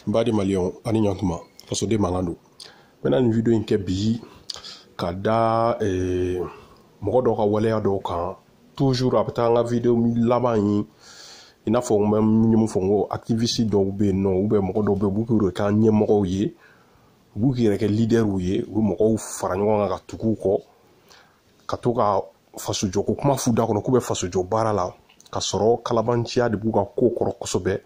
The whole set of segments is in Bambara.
Badi Malion, ani nyantuma, faso de mangando. Maintenant une vidéo in kebi kada mɔgɔ dɔ ka waleya dɔw kan toujours a bɛ taa an ka vidéo laban in i n'a fɔ n bɛ mun fɔ n ko activiste dɔw bɛ yen nɔ ou bien mɔgɔ dɔw bɛ yen u b'u k'u yɛrɛ kɛ ɲɛmɔgɔw ye u b'u k'u yɛrɛ kɛ leaderw ye u bɛ mɔgɔw fara ɲɔgɔn kan ka tugu u kɔ ka to ka fasojɔko kuma f'u da kɔnɔ k'u bɛ fasojɔ baara la ka sɔrɔ kalabanciya de b'u ka ko kɔrɔ kosɛbɛ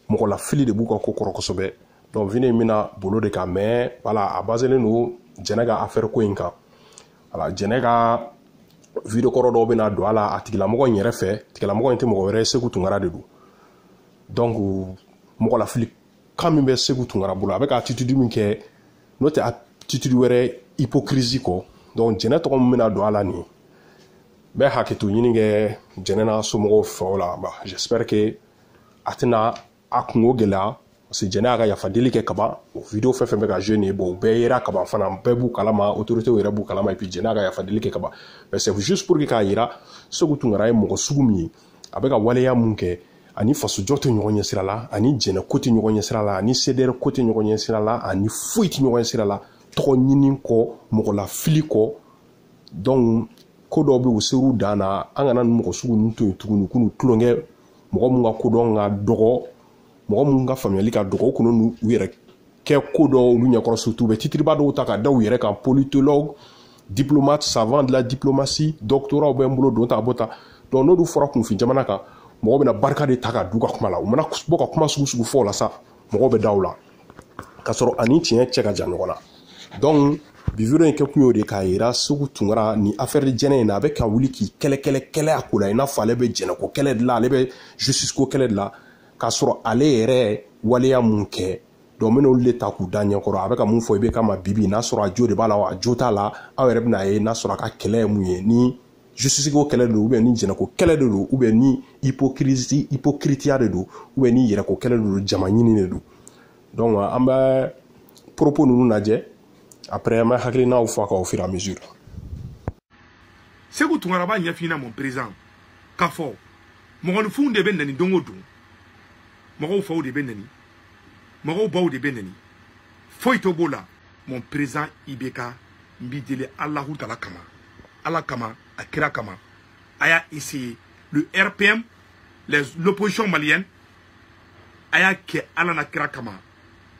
mɔgɔlafili de b'u ka ko kɔrɔ kosɛbɛ donc vidéo in bɛna bolo de kan mais voilà a baselen don Jɛnɛ ka affaire ko in kan voilà Jɛnɛ ka vidéo kɔrɔ dɔw bɛna don a la a tigilamɔgɔ in yɛrɛ fɛ tigilamɔgɔ in tɛ mɔgɔ wɛrɛ ye Seku Tunkara de don donc mɔgɔlafili kan min bɛ Seku Tunkara bolo a bɛ ka attitude min kɛ n'o tɛ attitude wɛrɛ hypocrisie kɔ donc Jɛnɛ tɔgɔ min bɛna don a la nin n bɛ hakɛto ɲini kɛ Jɛnɛ n'a somɔgɔw fɛ o la j'espère que a tɛna a kungo gɛlɛya parce que Jɛnɛ y'a ka yafa deli kɛ kaban o vidéo fɛn fɛn bɛ ka jouer nin ye bon u bɛɛ yera kaban fana bɛɛ b'u kalama autorités yɛrɛ b'u kalama et puis Jɛnɛ y'a ka yafa deli kɛ kaban mais c'est juste pour que k'a yira Seku Tunkara ye mɔgɔ sugu min ye a bɛ ka waleya mun kɛ ani fasojɔ tɛ ɲɔgɔn ɲɛ sira la ani Jɛnɛ ko tɛ ɲɔgɔn ɲɛ sira la ani CDR ko tɛ ɲɔgɔn ɲɛ sira la ani foyi tɛ ɲɔgɔn ɲɛ sira la tɔgɔ ɲini kɔ mɔgɔlafili kɔ donc ko dɔw bɛ u ser'u dan na an kana nin mɔgɔ sugu ninnu to yen tuguni k'u tulonkɛ mɔgɔ mun ka kodɔn ka dɔgɔ mɔgɔ mun ka faamuyali ka dɔgɔ u kana u yɛrɛ kɛ ko dɔw olu ɲɛkɔrɔ surtout u bɛ titriba dɔw ta ka da u yɛrɛ kan politologue diplomate savant de la diplomatie doctorat bɛ n bolo don ta bɔ ta donc n'olu fɔra kunfin jamana kan mɔgɔ bɛna barika de ta ka du ka kuma la u mana bɔ ka kuma sugu sugu fɔ o la sa mɔgɔ bɛ da u la ka sɔrɔ ani tiɲɛ cɛ ka jan ɲɔgɔn na donc bi vidéo in kɛ kun y'o de k'a yira Seku Tunkara ni affaire Jɛnɛ in na a bɛ ka wuli k'i kɛlɛ a ko la i n'a fɔ ale bɛ Jɛnɛ ko kɛlɛ de la ale bɛ justice ko kɛlɛ de la k'a sɔrɔ ale yɛrɛ waleya mun kɛ donc n bɛna olu de ta k'u da ɲɛkɔrɔ a bɛ ka mun fɔ i bɛ kama bibi n'a sɔrɔ a jo de b'a la wa a jo t'a la aw yɛrɛ bɛna ye n'a sɔrɔ a ka kɛlɛ ye mun ye ni justice ko kɛlɛ de don ou bien ni Jɛnɛ ko kɛlɛ de don ou bien ni hypocrisia de don ou bien ni yɛrɛ ko kɛlɛ de don jama ɲini de don donc an bɛ propos ninnu lajɛ après an bɛ hakilinaw fɔ a kan au fur et à mesure. Seku Tunkara b'a ɲɛf'i ɲɛna mon président k'a fɔ mɔgɔninfinw de bɛ nani don o don mɔgɔw faw de bɛ nani mɔgɔw baw de bɛ nani foyi t'o b'o la mon président IBK n b'i deli Alahu Taala kama Ala kama a kira kama a y'a essayé le RPM l'opposition malienne a y'a kɛ Ala na kira kama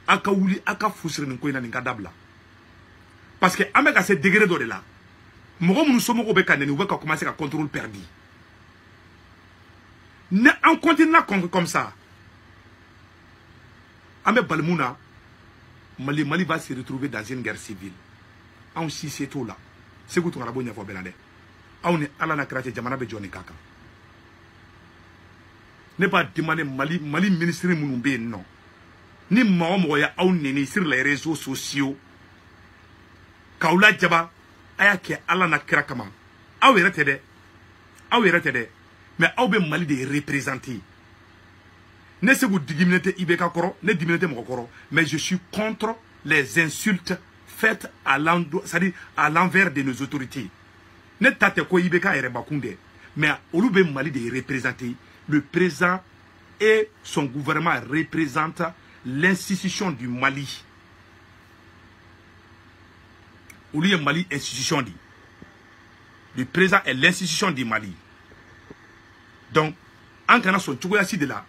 a ka wuli a ka fusiri nin ko in na nin ka dabila parce que an bɛ ka se degré dɔ de la mɔgɔ minnu somɔgɔw bɛ ka nɛni u bɛ ka commencer ka contrôle perdu ne an continue comme ça an bɛ bali mun na Mali va se retrouver dans une guerre civile anw si se t'o la Seku Tunkara b'o ɲɛfɔ bɛɛ la dɛ aw ni Ala na kira cɛ jamana bɛ jɔ nin k'a kan ne b'a demander Mali ministre minnu bɛ yen nɔ ni maa o mɔgɔ ye aw nɛni sur les réseaux sociaux k'aw lajaba a y'a kɛ Ala na kira kama aw yɛrɛ tɛ dɛ mais aw bɛ Mali de représenter ne Seku digimine tɛ IBK kɔrɔ ne dimine tɛ mɔgɔ kɔrɔ mais je suis contre les insultes faites à l'envers de nos autorités ne ta tɛ ko IBK yɛrɛ bakun dɛ mais olu bɛ Mali de représenter le président et son gouvernement représentent l'institution du Mali olu ye Mali institution di le président est l'institution du Mali donc an kana sɔn cogoya si de la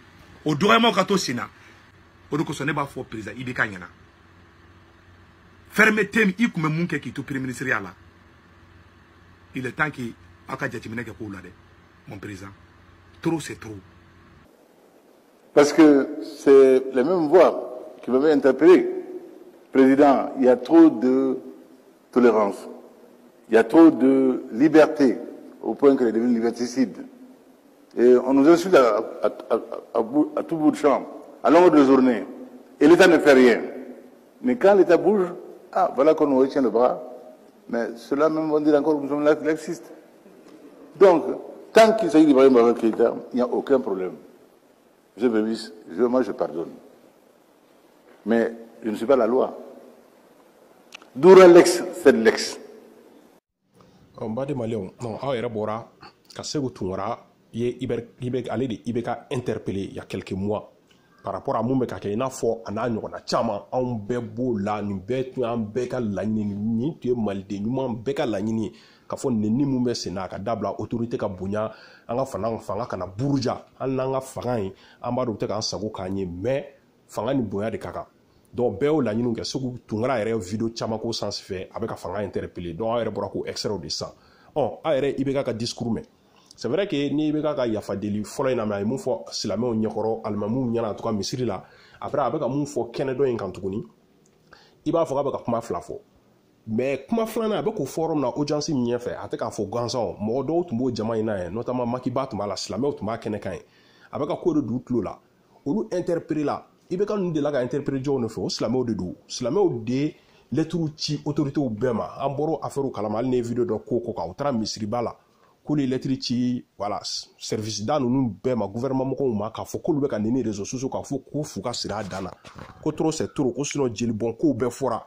o dɔgɔyamaw ka to sen na o de kosɔn ne b'a fɔ président IBK ɲɛna fermeté i tun bɛ mun kɛ k'i to premier ministériya la il est temps que aw ka jateminɛ kɛ k'o la dɛ mon président trop c'est trop. Parce que c'est les mêmes voix qui m'avaient interpellé. Président, il y a trop de tolérance, il y a trop de liberté au point qu'elle est devenue liberticide. Et on nous insulte à tout bout de champ, à longueur de journée. Et l'État ne fait rien. Mais quand l'État bouge, voilà qu'on nous retient le bras. Mais ceux-là même vont dire encore que nous sommes laxistes. Donc, tant qu'il s'agit d'Ibrahim Boubacar Keïta, il n'y a aucun problème. Monsieur le Premier ministre, moi je pardonne. Mais je ne suis pas la loi. Dura lex, c'est lex. Badi Malion, non, aw yɛrɛ bɔra ka Seku Tunkara ye ale de IBK interpellé il y a quelques mois par rapport à mun bɛ ka kɛ i n'a fɔ a n'a ɲɔgɔnna caman anw bɛɛ b'o la nin bɛɛ tun an bɛɛ ka laɲini nin tun ye maliden ɲuman bɛɛ ka laɲini k'a fɔ nenni mun bɛ sen na a ka dabila autorité ka bonya an ka fanga kana buruja hali n'an ka fanga ye an b'a dɔn u tɛ k'an sago k'an ye mais fanga ni bonya de ka kan donc bɛɛ y'o laɲiniw kɛ Segu Tunkara yɛrɛ vidéo caman k'o sens fɛ a bɛ ka fanga interpeller donc an yɛrɛ bɔra k'o extrait de san a yɛrɛ IBK ka discours mɛn c'est vrai que ni IBK ka yafa deli fɔlɔ in na mais a ye mun fɔ silamɛw ɲɛkɔrɔ alimamuw ɲɛna en tout cas misiri la après a bɛ ka mun fɔ kɛnɛ dɔ in kan tuguni i b'a fɔ k'a bɛ ka kuma fila fɔ mais kuma filanan a bɛ k'o fɔ yɔrɔ min na audience min ɲɛfɛ a tɛ k'a fɔ gansan mɔgɔ dɔw tun b'o jama in na ye notamment Makiba tun b'a la silamɛw tun b'a kɛnɛ kan ye a bɛ ka ko de d'u tulo la olu interpellé la IBK ninnu de la ka interpellé jɔnw de fɛ o silamɛw de don silamɛw de lettres ci autorités bɛɛ ma an bɔra affaire kalama hali ne vidéo dɔ ko kan u taara misiriba la k'olu ye lettres ci voilà service da ninnu bɛɛ ma gouvernement mɔgɔw ma k'a fɔ k'olu bɛ ka neni réseaux sociaux k'a fɔ k'u fu ka siri a dan na ko trop c'est trop ko sinon jeli bɔn kow bɛɛ fɔra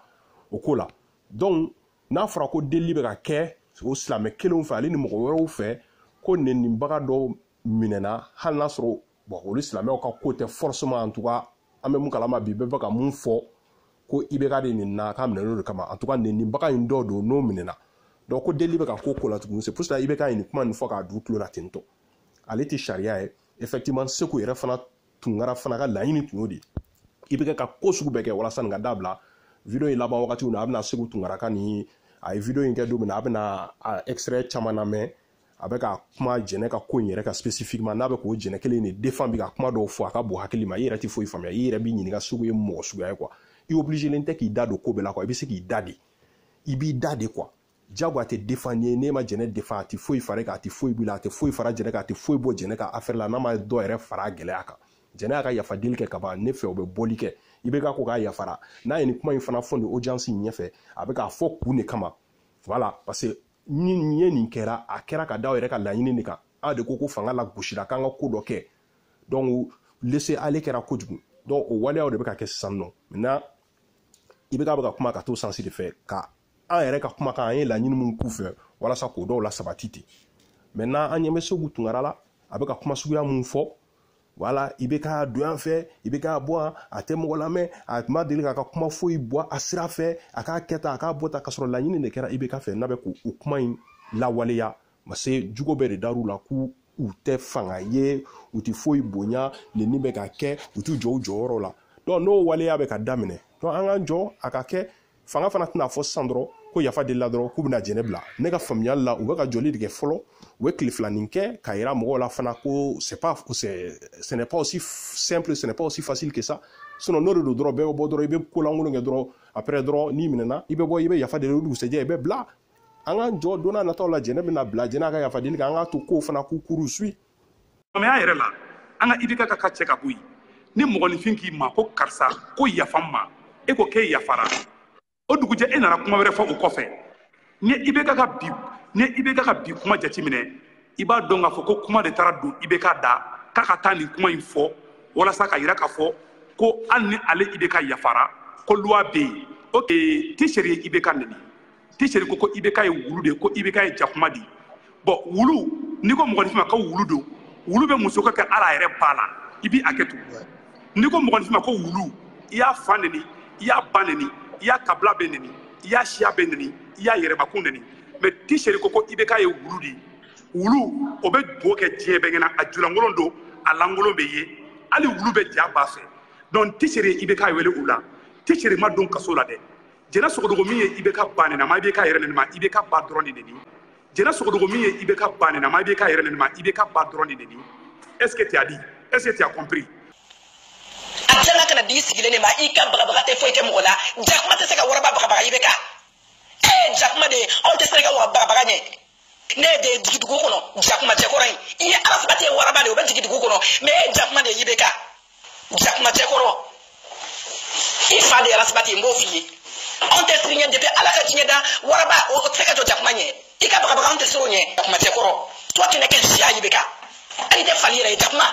o ko la donc n'a fɔra ko delili bɛ ka kɛ o silamɛ kelenw fɛ ale ni mɔgɔ wɛrɛw fɛ ko nenibaga dɔ minɛna hali n'a sɔrɔ bon olu silamɛw ka ko tɛ forcément en tout cas an bɛ mun kalama bi bɛɛ bɛ ka mun fɔ ko IBK de nenina k'a minɛna de kama en tout cas nenibaga in dɔ don n'o minɛna donc ko delili bɛ ka ko la tuguni c'est pour ça IBK ye nin kuma nin fɔ k'a d'u tulo la ten tɔ ale tɛ sariya ye effectivement Seko yɛrɛ fana Tunkara fana ka laɲini tun y'o de IBK ka ko sugu bɛɛ kɛ walasa nin ka dabila vidéo in laban wagatiw na a bɛna Seko Tunkara ka ni a ye vidéo in kɛ don min na a bɛna extrait caman lamɛn a bɛ ka kuma jɛnɛ ka ko in yɛrɛ ka spécifiquement n'a bɛ k'o jɛnɛ kelen de défend bi ka kuma dɔw fɔ a ka bon hakili ma i yɛrɛ tɛ foyi faamuya i yɛrɛ b'i ɲininka Seko ye mɔgɔ suguya ye quoi i obligélen tɛ k'i da don ko bɛɛ la quoi i bɛ se k'i da de i b'i da de quoi jago a tɛ défend ye n'e ma jɛnɛ défend a tɛ foyi fara kan a tɛ foyi b'i la a tɛ foyi fara jɛnɛ kan a tɛ foyi bɔ jɛnɛ ka affaire la n'a ma dɔ yɛrɛ fara a gɛlɛya kan jɛnɛ y'a ka yafa deli kɛ ka ban ne fɛ o bɛ bɔli kɛ IBK ko k'a yafara n'a ye nin kuma in fana fɔ nin audience in ɲɛfɛ a bɛ k'a fɔ kun de kama voilà parce que ni ye nin kɛra a kɛra ka da yɛrɛ ka laɲini de kan a de ko fanga la gosira k'an ka ko dɔ kɛ donc laisser aller kɛra kojugu donc o waleyaw de bɛ ka kɛ sisan nɔ maintenant IBK bɛ ka kuma ka t'o sens de fɛ ka an yɛrɛ ka kumakan an ye laɲini mun k'u fɛ walasa k'o dɔw la sabati ten maintenant an ɲɛ bɛ Segu Tunkara la a bɛ ka kuma suguya mun fɔ voilà IBK don yan fɛ IBK bɔ a tɛ mɔgɔ lamɛn a tun b'a deli k'a ka kuma foyi bɔ a sira fɛ a k'a kɛ tan a k'a bɔ tan k'a sɔrɔ laɲini de kɛra IBK fɛ n'a bɛ k'o kuma in lawaleya parce que jugo bɛɛ de dar'u la k'u tɛ fanga ye u tɛ foyi bonya nenni bɛ ka kɛ u t'u jɔ u jɔyɔrɔ la donc n'o waleya bɛ ka daminɛ donc an k'an jɔ a ka kɛ fanga fana tɛna fɔ sisan dɔrɔn ko yafa delila dɔrɔn k'u bɛna jɛnɛ bila ne ka faamuyali la u bɛ ka jɔli de kɛ fɔlɔ u bɛ tile filanin kɛ k'a yira mɔgɔw la fana ko ce n'est pas aussi simple ce n'est pas aussi facile que ça sinon n'o de don dɔrɔn bɛɛ bɛ bɔ dɔrɔn i bɛ ko lankolon kɛ dɔrɔn après dɔrɔn n'i minɛna i bɛ bɔ i bɛ yafa deli o dugusɛjɛ i bɛ bila an k'an jɔ don n'a nataw la jɛnɛ bɛna bila jɛnɛ ka yafa deli kɛ an k'a to kow fana k'u kuru suit faamaya yɛrɛ la an ka IBK ka cɛ ka bɔ yen ni mɔgɔninfin k'i ma ko karisa ko yafa n ma e ko k'e yafara o dugujɛ e nana kuma wɛrɛ fɔ o kɔfɛ ni IBK ka bi kuma jateminɛ i b'a dɔn k'a fɔ ko kuma de taara don IBK da k'a ka taa nin kuma in fɔ walasa ka yira k'a fɔ ko hali ni ale IBK yafara ko loi bɛ yen ok T-Seri ye IBK neni T-Seri ko IBK ye wulu de ko IBK ye jakuma de bon wulu n'i ko mɔgɔninfin ma ko wulu don wulu bɛ muso ka kɛ ala yɛrɛ ba la i b'i hakɛ to n'i ko mɔgɔninfin ma ko wulu i y'a fa neni i y'a ba neni i y'a kabila bɛ neni i y'a siya bɛ neni i y'a yɛrɛbakun neni mais T-Seri ko IBK ye wulu de wulu o bɛ bo kɛ diɲɛ bɛɛ ɲɛna a julankolon don a lankolon bɛ ye hali wulu bɛ ja ba fɛ donc T-Seri ye IBK wele u la T-Seri ma don kaso la dɛ jɛnɛ Sogodogo min ye IBK ba nena ma IBK yɛrɛ neni ma IBK ba dɔrɔn de neni jɛnɛ Sogodogo min ye IBK ba nena ma IBK yɛrɛ neni ma IBK ba dɔrɔn de neni est-ce que tu as dit est-ce que tu as compris a jala kana di sigilen ne ma i ka bagabaga tɛ foyi tɛ mɔgɔ la jakuma tɛ se ka waraba bagabaga IBK jakuma de anw tɛ se ka bagabaga ɲɛ ne de ye digi dugu kɔnɔ jakuma cɛkɔrɔ in i ye ala sabati ye waraba de o bɛ digi dugu kɔnɔ mais jakuma de ye IBK jakuma cɛkɔrɔ i fa de ye ala sabati ye n b'o f'i ye anw tɛ siri ɲɛ depuis ala ka diɲɛ da waraba o tɛ se ka jɔ jakuma ɲɛ i ka bagabaga anw tɛ se o ɲɛ jakuma cɛkɔrɔ toi tu n'es que sia IBK hali tɛ fali yɛrɛ ye jakuma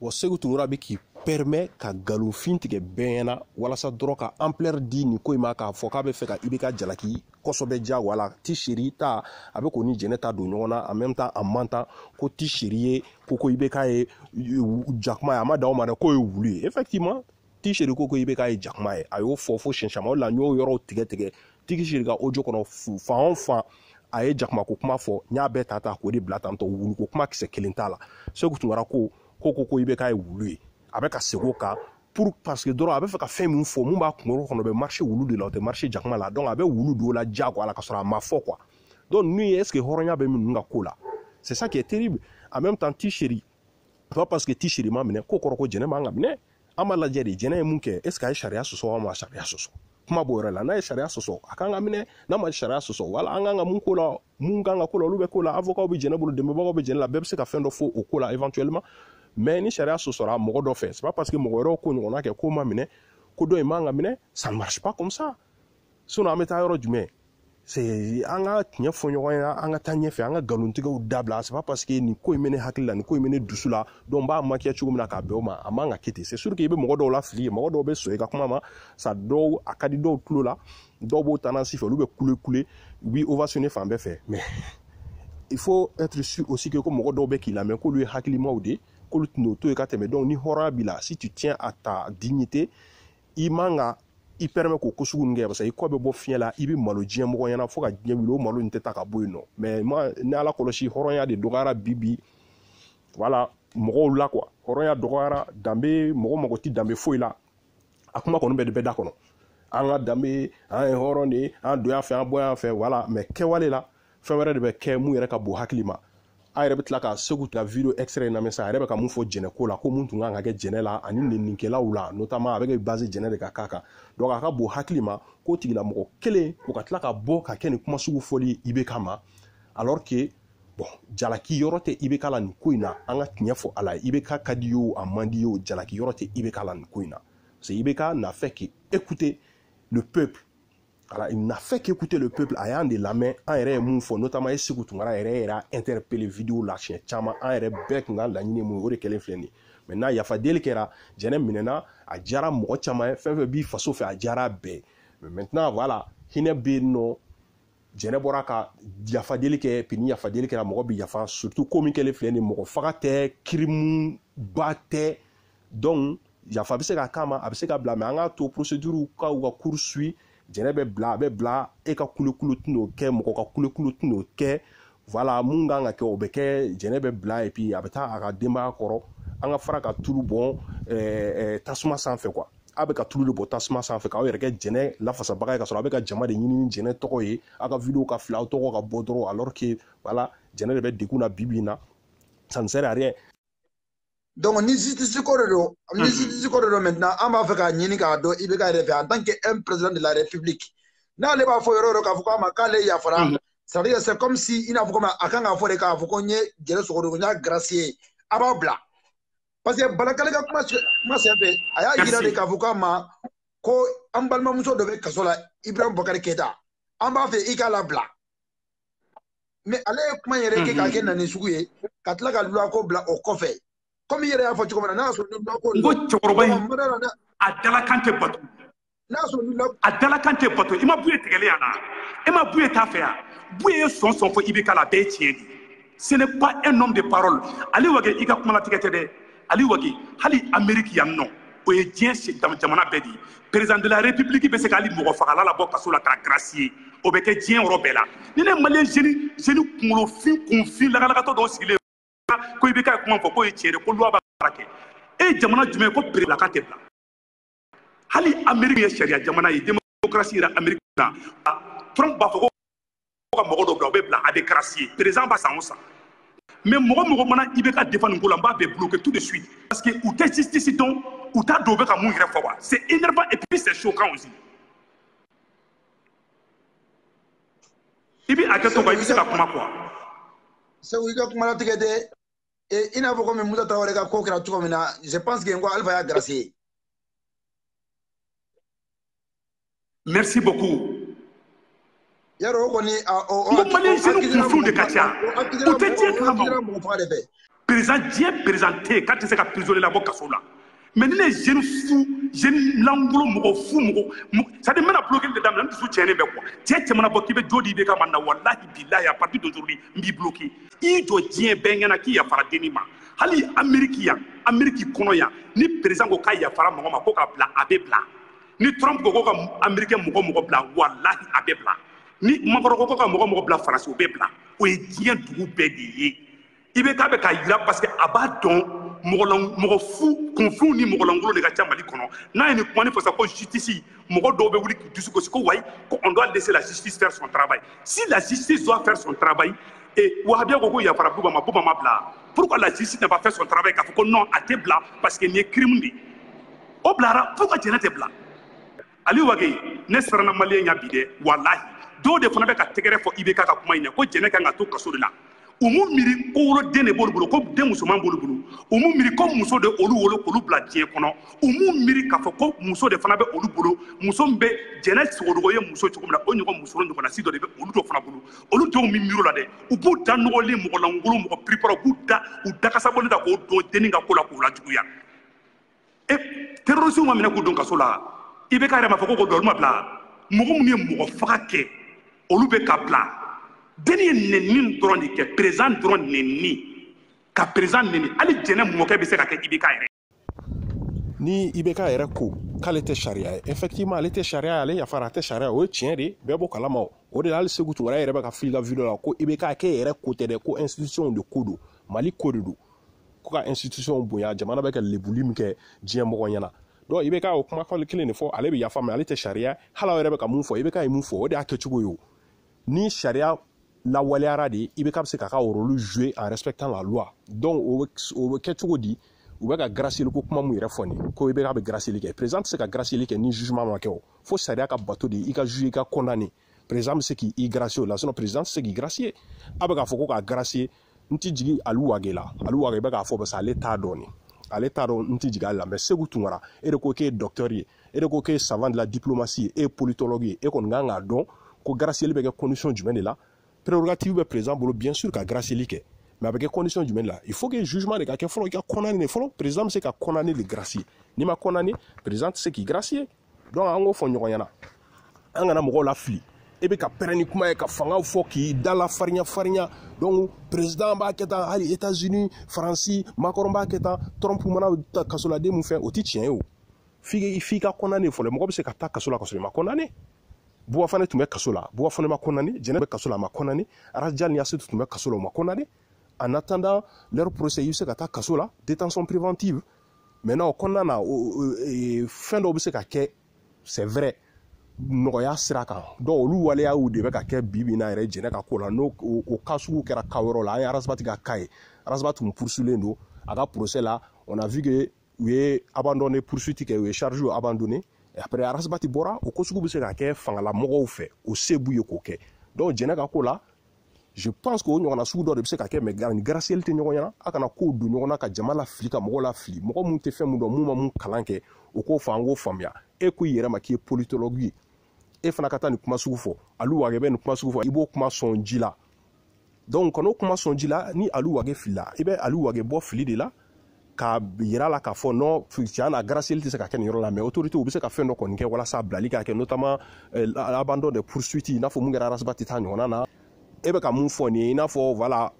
wa Segu Tunkara bɛ k'i permet ka galonfin tigɛ bɛɛ ɲɛna walasa dɔrɔn ka ampleur di nin ko in ma k'a fɔ k'a bɛ fɛ ka IBK jalaki kosɛbɛ diyago a la Tisheri ta a bɛ k'o ni jɛnɛ ta don ɲɔgɔn na en même temps en mentant ko Tisheri ye ko IBK ye jakuma ye a ma da o ma dɛ k'o ye wulu ye effectivement Tisheri ko IBK ye jakuma ye a y'o fɔ fo siɲɛ caman o la n y'o yɔrɔw tigɛ Tisheri ka audio kɔnɔ fan o fan a ye jakuma ko kuma fɔ n y'a bɛɛ ta k'o de bila tantɔ wulu ko kuma kisɛ kelen t'a la Seku Tunkara ko IBK ye wulu ye a bɛ ka segin o kan parce que dɔrɔn a bɛ fɛ ka fɛn min fɔ mun b'a kunkolo kɔnɔ bɛ marché wulu de la o tɛ marché jakuma la donc a bɛ wulu don o la diyago a la ka sɔrɔ a ma fɔ quoi donc nu est ce que hɔrɔnya bɛ minnu ka ko la c'est ça qui est terrible en même temps Tisheri pas parce que Tisheri ma minɛ ko kɔrɔ ko jɛnɛ man ka minɛ an b'a lajɛ de jɛnɛ ye mun kɛ est ce que a ye sariya sɔsɔ wa ma sariya sɔsɔ kuma b'o yɔrɔ la n'a ye sariya sɔsɔ a kan ka minɛ n'a ma sariya sɔsɔ wala an kan ka mun ko la mun kan ka ko la olu bɛ ko la avocat bɛ jɛnɛ bolo dɛmɛbagaw bɛ jɛnɛ la bɛɛ bɛ se ka fɛn dɔ fɔ o ko la éventuellement mais ni sariya sɔsɔra mɔgɔ dɔ fɛ c'est pas parce que mɔgɔ wɛrɛw ko ɲɔgɔnna kɛ ko ma minɛ ko dɔ in man ka minɛ ça ne marche pas comme ça sinon an bɛ taa yɔrɔ jumɛn c'est an ka tiɲɛ fɔ ɲɔgɔn ye an ka taa ɲɛfɛ an ka nkalontigɛw dabila c'est pas parce que nin ko in bɛ ne hakili la nin ko in bɛ ne dusu la donc n b'a maquiller cogo min na k'a bɛn o ma a man ka kɛ ten c'est sûr que i bɛ mɔgɔ dɔw lafili mɔgɔ dɔw bɛ sɔn i ka kuma ma ça dɔw a ka di dɔw tulo la dɔw b'o tendance fɛ olu bɛ kule oui ovationner fan bɛɛ fɛ mais il faut être sûr aussi que ko mɔgɔ dɔw bɛ k'i lamɛn k'olu ye hakilimaw de k'olu tɛn'o to yen ka tɛmɛ donc ni hɔrɔnya b'i la si tu tiens à ta dignité i man ka i permet k'o ko sugu ninnu kɛ parce que i kɔ bɛ bɔ fiɲɛ la i bɛ malo diɲɛ mɔgɔ ɲɛna fo ka diɲɛ wuli o malo in tɛ ta ka bɔ yen nɔ mais ni ala kɔlɔsi hɔrɔnya de dɔgɔyara bi voilà mɔgɔw la quoi hɔrɔnya dɔgɔyara danbe mɔgɔ mago tɛ danbe foyi la a kuma kɔni bɛ da kɔnɔ an ka danbe an ye hɔrɔn de ye an don yan fɛ an bɔ yan fɛ voilà mais kɛwale la fɛn wɛrɛ de bɛ kɛ mun yɛrɛ ka bon hakili ma a yɛrɛ bɛ tila ka Seku ka video extrait in lamɛn sa a yɛrɛ bɛ ka mun fɔ jɛnɛ ko la ko mun tun kan ka kɛ jɛnɛ la ani nɛninikɛlaw la notamment a bɛ kɛ base jɛnɛ de ka k'a kan donc a ka bon hakili ma k'o tigilamɔgɔ kelen o ka tila ka bɔ ka kɛ nin kuma sugu fɔli IBK ma alors que bon jalaki yɔrɔ tɛ IBK la nin ko in na an ka tiɲɛ fɔ a la IBK ka di ye o a man di ye o jalaki yɔrɔ tɛ IBK la nin ko in na parce que IBK n'a fait qu'écouter le peuple. Alors, il n'a fait qu'écouter le peuple. A y'an de lamɛn an yɛrɛ ye mun fɔ notamment e Seku Tunkara yɛrɛ y'a interpellé vidéo la siɲɛ caman an yɛrɛ bɛɛ tun ka laɲini mun o de kɛlen filɛ nin ye maintenant yafadeli kɛra jɛnɛ minɛna a diyara mɔgɔ caman ye fɛn fɛn b'i faso fɛ a diyara bɛɛ mais maintenant voilà hinɛ bɛ yen nɔ jɛnɛ bɔra ka yafadeli kɛ puis ni yafadeli kɛra mɔgɔ bɛ yafa surtout ko min kɛlen filɛ nin ye mɔgɔ faga tɛ crime ba tɛ donc yafa bɛ se ka k'a ma a bɛ se ka bila mais an k'a to procédure ka u ka cours suit jɛnɛ bɛ bila a bɛ bila e ka kulekulu tɛn'o kɛ mɔgɔ ka kulekulu tɛn'o kɛ voilà mun kan ka kɛ o bɛ kɛ jɛnɛ bɛ bila et puis a bɛ taa a ka denbaya kɔrɔ an ka fara ka tulu bɔn tasuma sanfɛ quoi a bɛ ka tulu de bɔ tasuma sanfɛ k'aw yɛrɛ kɛ jɛnɛ lafasabaga ye ka sɔrɔ a bɛ ka jama de ɲini ni jɛnɛ tɔgɔ ye a ka video ka fila aw tɔgɔ ka bɔ dɔrɔn alors que voilà jɛnɛ de bɛ degun na bi in na ça ne sert à rien. Donc ni justice ko de do maintenant an b'a fɛ ka ɲini k'a dɔn IBK yɛrɛ fɛ en tant que un président de la République n'ale b'a fɔ yɔrɔ yɔrɔ k'a fɔ k'a ma k'ale yafara ça veut dire c'est comme si i n'a fɔ comme a kan k'a fɔ de k'a fɔ ko n ye jɛnɛ Sogodogo n y'a gracier a b'a bila parce que Balakale ka kuma senfɛ a y'a yira de k'a fɔ k'a ma ko an balimamuso dɔ bɛ kaso la Ibrahima Boubacar Keita an b'a fɛ i k'a labila mais ale ye kuma yɛrɛ kɛ k'a kɛ nani sugu ye ka tila ka loi ko bila o kɔfɛ comme yɛrɛ y'a fɔ cogo min na n'a sɔrɔ ni loi ko n ko cɛkɔrɔba in a dalakan tɛ bato a dalakan tɛ bato i ma Buye tigɛlen yan na e ma Buye t'a fɛ yan Buye ye sɔn fɔ IBK la a bɛɛ ye tiɲɛ de ce n'est pas un homme de parole Ali Wage i ka kumalatigɛ tɛ dɛ Ali Wage hali Amérique yan nɔ o ye diɲɛ jamana bɛɛ de ye président de la République bɛ se ka hali mɔgɔ fagala labɔ kaso la k'a gracier o bɛ kɛ diɲɛ yɔrɔ bɛɛ la ni ne maliyɛn jeune kunkolofin kunfin lagalakatɔ dɔw sigilen ko IBK ye kuma fɔ k'o ye tiɲɛ de ko loi b'a baara kɛ e jamana jumɛn ko président ka tɛ bila hali Amérique ye sariya jamana ye démocratie yɛrɛ Amérique na Trump b'a fɔ ko ka mɔgɔ dɔ bila o bɛ bila a bɛ gracier président ba san o san mais mɔgɔ mana IBK défendre ko la n b'a bɛɛ bloquer tout de suite parce que u tɛ justice dɔn u t'a dɔn u bɛ ka mun yɛrɛ fɔ wa c'est énervant et puis c'est choquant aussi i bɛ hakɛ to kan i bɛ se ka kuma quoi Seku i ka kumalatigɛ tɛ i n'a fɔ komi Musa Tarawele ka ko kɛra cogo min na je pense que n ko Alpha y'a gracier. Merci beaucoup. Yaro ko ni o maliyɛn jeune kunfin de ka ca u tɛ diɲɛ kalama président diɲɛ président tɛ yen k'a tɛ se ka prisonnier labɔ kaso la mais ni les jeunes fous jeunes langolo mɔgɔ fou mɔgɔ ça dit mena bloquer le dame tout tienne be quoi tiens tiens mana bokki be jodi be ka manna wallahi billahi à partir d'aujourd'hui mbi bloquer i do dien bengena ki ya fara denima hali Amérique kono ya ni président ko ka ya fara mɔgɔ ma ko ka bla abe bla ni Trump ko ka américain mɔgɔ bla wallahi abe bla ni Macron ko ka mɔgɔ bla France o be bla o ye dien dugu bɛɛ de ye i be ka be ka yira parce que aba don mɔgɔ fu kunfun ni mɔgɔ langolo de ka ca Mali kɔnɔ n'a ye ni kuma ni fɔ sa ko justice mɔgɔ dɔw bɛ wuli k'i dusu gosi ko wayi ko on doit laisser la justice faire son travail si la justice doit faire son travail et wahabiya ko yafara Buba ma bila pourquoi la justice n'a pas fait son travail k'a fɔ ko non a tɛ bila parce que nin ye crime de o bilara pourquoi jɛnɛ tɛ bila Aliou Wage ne siranna maliyɛn ɲɛ bi dɛ walahi dɔw de fana bɛ ka tɛgɛrɛ fɔ IBK ka kuma in na ko jɛnɛ kan ka to kaso de la u m'u miiri ko woloden de b'olu bolo ko den musoman b'olu bolo u m'u miiri ko muso de olu wolo k'olu bila diɲɛ kɔnɔ u m'u miiri k'a fɔ ko muso de fana bɛ olu bolo muso min bɛ jɛnɛ sogodogo ye muso cogo min na o ɲɔgɔn muso ɲɔgɔnna si dɔ de bɛ olu dɔ fana bolo olu denw min miiri o la dɛ u b'u da nɔgɔlen mɔgɔ langolo mɔgɔ piripara u da kasabɔlen da k'o don dennin ka ko la k'u lajuguya terroristes ma minɛ k'u don kaso la IBK yɛrɛ m'a fɔ ko olu ma bila mɔgɔ minnu ye mɔgɔ faga kɛ olu bɛ ka bila deni ye nɛni dɔrɔn de kɛ président dɔrɔn nɛni ka président nɛni hali jɛnɛ mɔkɛ bɛ se ka kɛ IBK yɛrɛ ni IBK yɛrɛ ko k'ale tɛ sariya ye effectivement ale tɛ sariya ale yafara a tɛ sariya o ye tiɲɛ de bɛɛ b'o kalama o de la hali Segu Tunkara yɛrɛ bɛ ka fili ka video la ko IBK k'e yɛrɛ ko tɛ dɛ ko institution de ko don Mali ko de don ko ka institution bonya jamana bɛ ka lebuli min kɛ diɲɛ mɔgɔ ɲɛna donc IBK o kuma fɔli kelen de fɔ ale bɛ yafa mais ale tɛ sariya hali aw yɛrɛ bɛ ka mun fɔ IBK ye mun fɔ o de y'a kɛcogo ye o ni sariya lawaleyara de IBK bɛ se k'a ka rôle jouer en respectant la loi donc o bɛ kɛ cogo di u bɛ ka gracier ko kuma mun yɛrɛ fɔ nin ko IBK bɛ gracier kɛ président tɛ se ka gracier kɛ ni jugement ma kɛ o fo sariya ka bato de i ka juger i ka condamner président bɛ se k'i gracier o la sinon président tɛ se k'i gracier a bɛ k'a fɔ ko k'a gracier n tɛ jigin Aliou Wage la Aliou Wage bɛ k'a fɔ parce que ale t'a dɔn nin ale t'a dɔn n tɛ jigin ale la mais Segu Tunkara e de ko k'e ye docteur ye e de ko k'e ye savant de la diplomatie ye e ye politologue ye e kɔni kan k'a dɔn ko gracier bɛ kɛ condition jumɛn de la prérogative bɛ président bolo bien sûr ka gracier kɛ mais a bɛ kɛ condition jumɛn de la il faut que jugement de ka kɛ fɔlɔ i ka condamner de fɔlɔ président bɛ se ka condamner de gracier n'i ma condamner président tɛ se k'i gracier donc an k'o fɔ ɲɔgɔn ɲɛna an kana mɔgɔw lafili e bɛ ka pɛrɛn ni kuma ye ka fangaw fɔ k'i dala farinya donc président b'a kɛ tan hali États-Unis Faransi Macron b'a kɛ tan Trump mana ta kasoladen mun fɛ o tɛ tiɲɛ ye o f'i ka condamner fɔlɔ mɔgɔ bɛ se ka taa kaso la ka sɔrɔ i ma condamner Buwa fana tun bɛ kaso la Buwa fana ma condamné jɛnɛ bɛ kaso la a ma condamné Arazjal ni Asetu tun bɛ kaso la o ma condamné en attendant leur procès i bɛ se ka taa kaso la détention préventive maintenant o kɔnɔna na fɛn dɔw bɛ se ka kɛ c'est vrai nɔgɔya sira kan donc olu waleyaw de bɛ ka kɛ bi in na yɛrɛ jɛnɛ ka ko la n'o o cas sugu kɛra cas wɛrɛw la an ye Arazbati ka cas ye Arazbati tun poursuivlen don a ka procès la on a vu que u ye abandonné poursuite kɛ u ye charge abandonné et après Arazbati bɔra o ko sugu bɛ se ka kɛ fangalamɔgɔw fɛ o se b'u ye k'o kɛ donc jɛnɛ ka ko la je pense que o ɲɔgɔnna sugu dɔ de bɛ se ka kɛ mais gracier tɛ ɲɔgɔn ɲɛna a kana kow don ɲɔgɔn na ka jama lafili ka mɔgɔw lafili mɔgɔ mun tɛ fɛn mun dɔn mun ma mun kalan kɛ o k'o fɔ an k'o faamuya e ko i yɛrɛ ma k'i ye politologue ye e fana ka taa nin kuma sugu fɔ Aliou Wage bɛ nin kuma sugu fɔ i b'o kuma sɔn ji la donc kan'o kuma sɔn ji la ni Aliou Wage filila i bɛ Aliou Wage bɔ fili de la ka yira la k'a fɔ non tiɲɛ na gracier tɛ se ka kɛ nin yɔrɔ la mais autorité u bɛ se ka fɛn dɔ kɔni kɛ walasa bilali ka kɛ notamment abandon de poursuite i n'a fɔ mun kɛra Arazbati ta ɲɔgɔnna na e bɛ ka mun fɔ nin ye i n'a fɔ voilà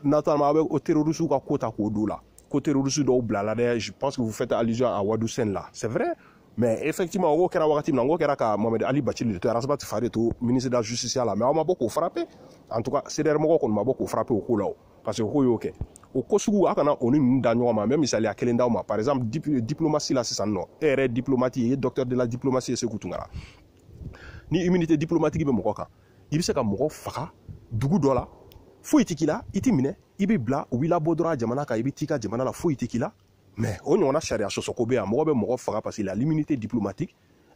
notamment a bɛ o terroriste ka ko ta k'o don la ko terroriste dɔw bila la dɛ je pense que vous faites allusion à Wadou Sène là c'est vrai mais effectivement o kɛra wagati min na n ko kɛra ka Mohamed Ali Bacili de to Arazbati fa de to ministre de la justice la mais aw ma bɔ k'o frapper en tout cas CDR mɔgɔw kɔni ma bɔ k'o frapper o ko la o parce que o ko y'o kɛ o ko sugu a kana o ni ninnu da ɲɔgɔn ma même misaliya kelen d'aw ma par exemple diplomatie la sisan nɔ e yɛrɛ diplomate ye docteur de la diplomatie ye Sékou Tunkara ni immunité diplomatique bɛ mɔgɔ kan i bɛ se ka mɔgɔ faga dugu dɔ la foyi tɛ k'i la i tɛ minɛ i bɛ bila u b'i labɔ dɔrɔn a jamana kan i bɛ t'i ka jamana la foyi tɛ k'i la mais o ɲɔgɔnna sariya sɔsɔ ko bɛ yan mɔgɔ bɛ mɔgɔ faga parce que la l'immunité diplomatique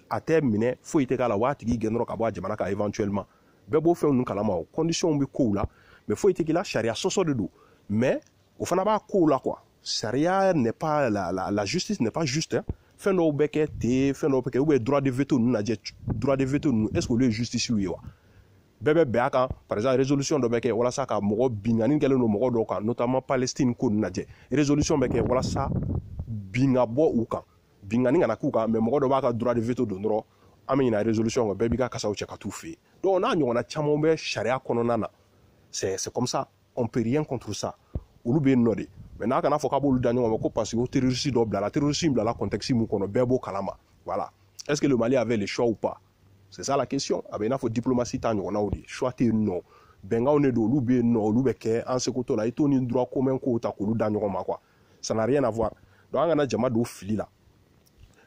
a tɛ minɛ foyi tɛ k'a la waa tigi gɛn dɔrɔn ka bɔ a jamana kan éventuellement bɛɛ b'o fɛn ninnu kalama o condition bɛ kow la mais foyi tɛ k'i la sariya sɔsɔ de don mais o fana b'a kow la quoi sariya n'est pas la justice n'est pas juste hein. Fɛn dɔw bɛ kɛ ten fɛn dɔw bɛ kɛ ou bien droit de veto ninnu lajɛ droit de veto ninnu est ce que olu ye justice ye wa bɛɛ bɛ bɛn a kan par exemple résolution dɔ bɛ kɛ walasa ka mɔgɔ binkani kɛlen don mɔgɔ dɔw kan notamment Palestine ko ninnu lajɛ résolution bɛ kɛ walasa binga bo u kan bingani kana k'u kan mais mɔgɔ dɔ b'a ka droit de veto don dɔrɔn an bɛ ɲina résolution kan bɛɛ b'i ka kasaw cɛ ka t'u fɛ yen donc n'a ɲɔgɔnna caman bɛ sariya kɔnɔna na c'est comme ça on peut rien contre ça olu bɛ yen nɔ de mais n'a kana fɔ k'a b'olu da ɲɔgɔn ma ko parce que o terroriste dɔ bilala terroriste bilala contexte mun kɔnɔ bɛɛ b'o kalama voilà est-ce que le Mali avait le choix ou pas c'est ça la question a bɛ i n'a fɔ diplomatie t'a ɲɔgɔnnaw de choix tɛ yen nɔ bɛnkanw de don olu bɛ yen nɔ olu bɛ kɛ an seko t'o la i t'o ni droit commun kow ta k'olu da ɲɔgɔn ma quoi ça n'a rien à voir donc an kana jama don fili la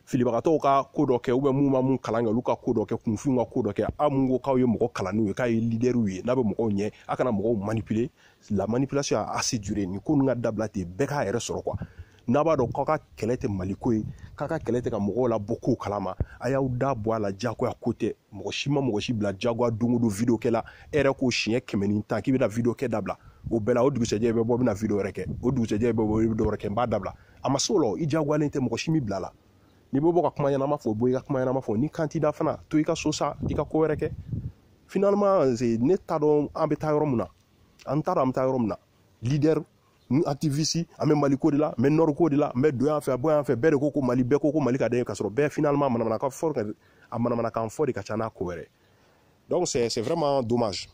filibagatɔw ka ko dɔ kɛ ou mun ma mun kalan kɛ olu ka ko dɔ kɛ kunfinw ka ko dɔ kɛ a mun ko k'aw ye mɔgɔ kalanniw ye k'a ye leaderw ye n'a bɛ mɔgɔw ɲɛ a kana mɔgɔw manipuler la manipulation a assez duré nin ko ninnu ka dabila ten bɛɛ k'a yɛrɛ sɔrɔ quoi n'a b'a dɔn k'aw ka kɛlɛ tɛ maliko ye k'a ka kɛlɛ tɛ ka mɔgɔw la bɔ kow kalama a y'aw da bɔ a la diyagoya ko tɛ mɔgɔ si ma mɔgɔ si bila diyagoya don o don video kɛ la e yɛrɛ ko siɲɛ 100 ni tan k'i bɛna video kɛ dabila o bɛɛ la o dugusɛjɛ bɛ bɔ bɛna video wɛrɛ kɛ o dugusɛjɛ bɛ bɔ i bɛ dɔ wɛrɛ kɛ n b'a dabila a ma se o la i diyagoyalen tɛ mɔgɔ si min bila la n'i bɛ bɔ ka kuma ɲɛnama fɔ bɔ i ka kuma ɲɛnama fɔ ni kan t'i da fana to i ka so sa i ka ko wɛrɛ kɛ finalement ne t'a dɔn an bɛ taa yɔrɔ min na an t'a dɔn an bɛ taa yɔrɔ min na leader ni activiste an bɛ Mali ko de la n bɛ Nord ko de la n bɛ don yan fɛ bɔ yan fɛ bɛɛ de ko ko Mali bɛɛ ko ko Mali ka d'an ye ka sɔrɔ bɛɛ finalement manamanakan fɔ de ka ca n'a ko wɛrɛ donc c'est vraiment dommage.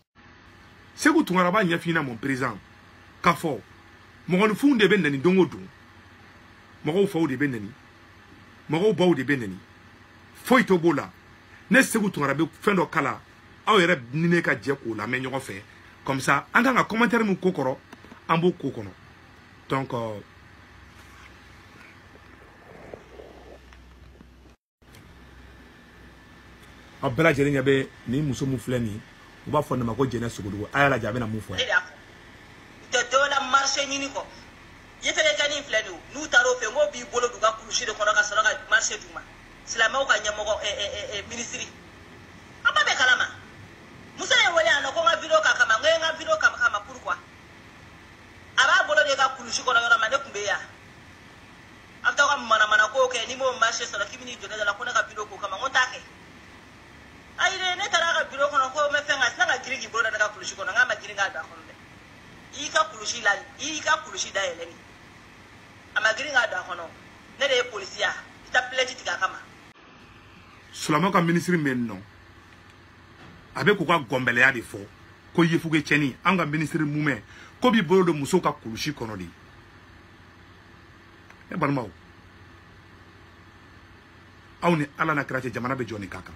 Sékou Tounkara b'a ɲɛf'i ɲɛna mon président k'a fɔ mɔgɔninfinw de bɛ nani don o don mɔgɔw faw de bɛ nani mɔgɔw baw de bɛ nani foyi to b'o la ne Sékou Tounkara bɛ fɛn dɔ kala aw yɛrɛ ni ne ka jɛ k'o lamɛn ɲɔgɔn fɛ comme ça an kan ka commentaire min ko kɔrɔ an b'o ko kɔnɔ donc a bɛɛ lajɛlen ɲɛ bɛ ni muso min filɛ nin u b'a fɔ ne ma ko Jɛnɛ Sogodogo a y'a lajɛ a bɛna mun fɔ tɛ dɔ la marché ɲini kɔ yefele kani filɛ nin n'u taara o fɛ n ko b'i bolo d'u ka kulusi de kɔnɔ ka sɔrɔ ka marché d'u ma silamɛw ka ɲɛmɔgɔ ministre an ba bɛ kalama muso ye wele yan nɔ ko n ka video ka kama n ko n ka video ka kama pourquoi a b'a bolo de ka kulusi kɔnɔ yɔrɔ ma ne tun bɛ yan a bɛ taa ka manamana ko kɛ ni m'o marché sɔrɔ k'i bɛ n'i jɔ ne da la ko ne ka video k'o kama n ko n t'a kɛ ayi de ne taara ka video kɔnɔ ko n bɛ fɛn ka sina ka girin k'i bolo da ne ka kulusi kɔnɔ n k'a ma girin k'a don a kɔnɔ dɛ i ka kulusi la i ka kulusi da yɛlɛ ni a ma girin k'a don a kɔnɔ ne de ye polisiya i ta plainte tigɛ a kama Sulamaw ka ministre bɛ yen nɔ a bɛ k'u ka gɔnbɛlɛya de fɔ ko yefuge cɛni an ka ministre mumɛ ko b'i bolo don musow ka kulusi kɔnɔ de ne balimaw aw ni Ala na kira cɛ jamana bɛ jɔ nin k'a kan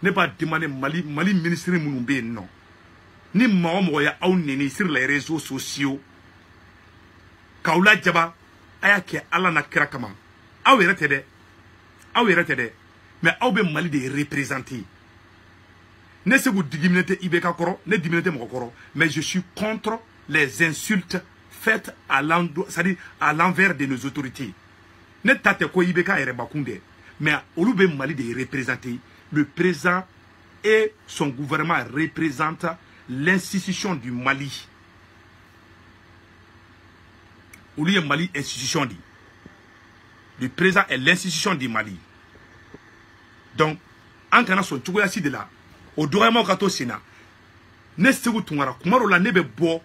ne b'a demandé Mali ministre minnu bɛ yen nɔ ni mɔgɔ o mɔgɔ y'aw neni sur les réseaux sociaux k'aw lajaba a y'a kɛ Ala na kira kama aw yɛrɛ tɛ dɛ mais aw bɛ Mali de représenter ne se k'u digi minɛ tɛ IBK kɔrɔ ne dimine tɛ mɔgɔ kɔrɔ mais je suis contre les insultes faites à l'envers de nos autorités ne ta tɛ ko IBK yɛrɛ bakun dɛ mais olu bɛ Mali de représenter le président et son gouvernement représentent l'institution du Mali. Olu ye Mali institution di. Le président est l'institution du Mali. Donc, an kana son cogoya si de la o dɔgɔyamaw ka to sen na ne Sékou Tounkara kuma dɔw la ne bɛ bɔ